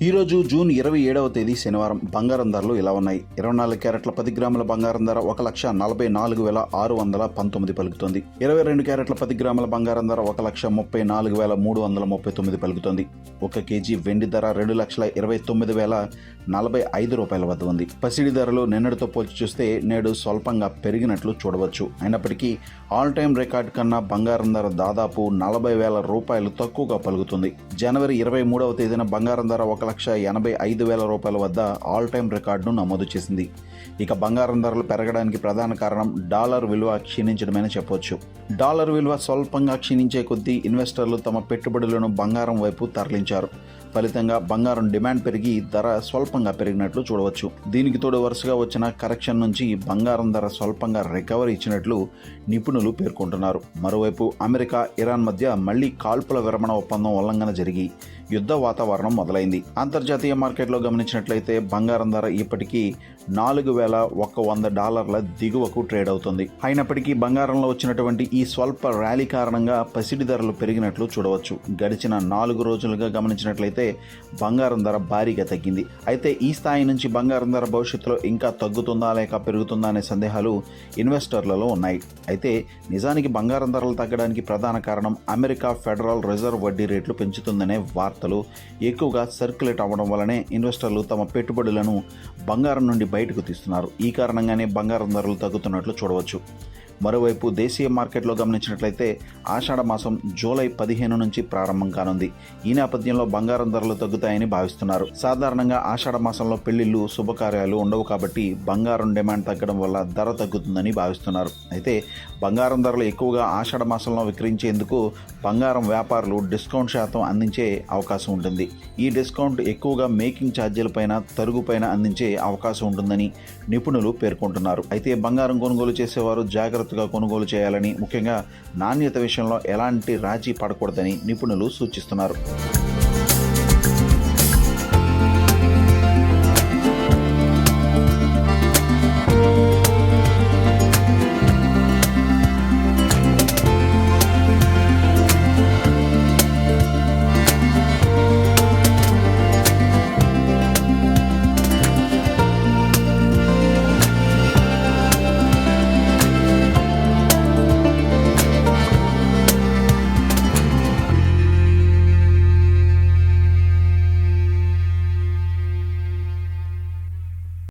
ఈరోజు జూన్ 27వ తేదీ శనివారం బంగారం ధరలు ఇలా ఉన్నాయి. 24 క్యారెట్ల 10 గ్రాముల బంగారం ధర 1,44,619 పలుకుతుంది. 22 క్యారెట్ల 10 గ్రాముల బంగారం ధర 1,34,339 పలుకుతుంది. 1 కేజీ వెండి ధర 2,29,045 రూపాయల వద్ద ఉంది. పసిడి ధరలు నిన్నటితో పోల్చి చూస్తే నేడు స్వల్పంగా పెరిగినట్లు చూడవచ్చు. అయినప్పటికీ ఆల్ టైమ్ రికార్డ్ కన్నా బంగారం ధర దాదాపు 40,000 రూపాయలు తక్కువగా పలుకుతుంది. జనవరి 23వ తేదీన బంగారం ధర 1,85,000 రూపాయల వద్ద ఆల్ టైమ్ రికార్డును నమోదు చేసింది. ఇక బంగారం ధరలు పెరగడానికి ప్రధాన కారణం డాలర్ విలువ క్షీణించడమని చెప్పవచ్చు. డాలర్ విలువ స్వల్పంగా క్షీణించే కొద్దీ ఇన్వెస్టర్లు తమ పెట్టుబడులను బంగారం వైపు తరలించారు. ఫలితంగా బంగారం డిమాండ్ పెరిగి ధర స్వల్పంగా పెరిగినట్లు చూడవచ్చు. దీనికి తోడు వరుసగా వచ్చిన కరెక్షన్ నుంచి బంగారం ధర స్వల్పంగా రికవరీ ఇచ్చినట్లు నిపుణులు పేర్కొంటున్నారు. మరోవైపు అమెరికా, ఇరాన్ మధ్య మళ్లీ కాల్పుల విరమణ ఒప్పందం ఉల్లంఘన జరిగి యుద్ధ వాతావరణం మొదలైంది. అంతర్జాతీయ మార్కెట్లో గమనించినట్లయితే బంగారం ధర ఇప్పటికీ $4,100 దిగువకు ట్రేడ్ అవుతుంది. అయినప్పటికీ బంగారంలో వచ్చినటువంటి ఈ స్వల్ప ర్యాలీ కారణంగా పసిడి ధరలు పెరిగినట్లు చూడవచ్చు. గడిచిన 4 రోజులుగా గమనించినట్లయితే బంగారం ధర భారీగా తగ్గింది. అయితే ఈ స్థాయి నుంచి బంగారం ధర భవిష్యత్తులో ఇంకా తగ్గుతుందా లేక పెరుగుతుందా అనే సందేహాలు ఇన్వెస్టర్లలో ఉన్నాయి. అయితే నిజానికి బంగారం ధరలు తగ్గడానికి ప్రధాన కారణం అమెరికా ఫెడరల్ రిజర్వ్ వడ్డీ రేట్లు పెంచుతుందనే వార్తలు ఎక్కువగా సర్క్యులేట్ అవ్వడం వల్లనే ఇన్వెస్టర్లు తమ పెట్టుబడులను బంగారం నుండి బయటకు తీస్తున్నారు. ఈ కారణంగానే బంగారం ధరలు తగ్గుతున్నట్లు చూడవచ్చు. మరోవైపు దేశీయ మార్కెట్లో గమనించినట్లయితే ఆషాఢ మాసం జూలై 15 నుంచి ప్రారంభం కానుంది. ఈ నేపథ్యంలో బంగారం ధరలు తగ్గుతాయని భావిస్తున్నారు. సాధారణంగా ఆషాఢ మాసంలో పెళ్లిళ్లు, శుభకార్యాలు ఉండవు కాబట్టి బంగారం డిమాండ్ తగ్గడం వల్ల ధర తగ్గుతుందని భావిస్తున్నారు. అయితే బంగారం ధరలు ఎక్కువగా ఆషాఢ మాసంలో విక్రయించేందుకు బంగారం వ్యాపారులు డిస్కౌంట్ శాతం అందించే అవకాశం ఉంటుంది. ఈ డిస్కౌంట్ ఎక్కువగా మేకింగ్ ఛార్జీలపైన, తరుగుపైన అందించే అవకాశం ఉంటుందని నిపుణులు పేర్కొంటున్నారు. అయితే బంగారం కొనుగోలు చేసేవారు జాగ్రత్తగా కొనుగోలు చేయాలని, ముఖ్యంగా నాణ్యత విషయంలో ఎలాంటి రాజీ పడకూడదని నిపుణులు సూచిస్తున్నారు.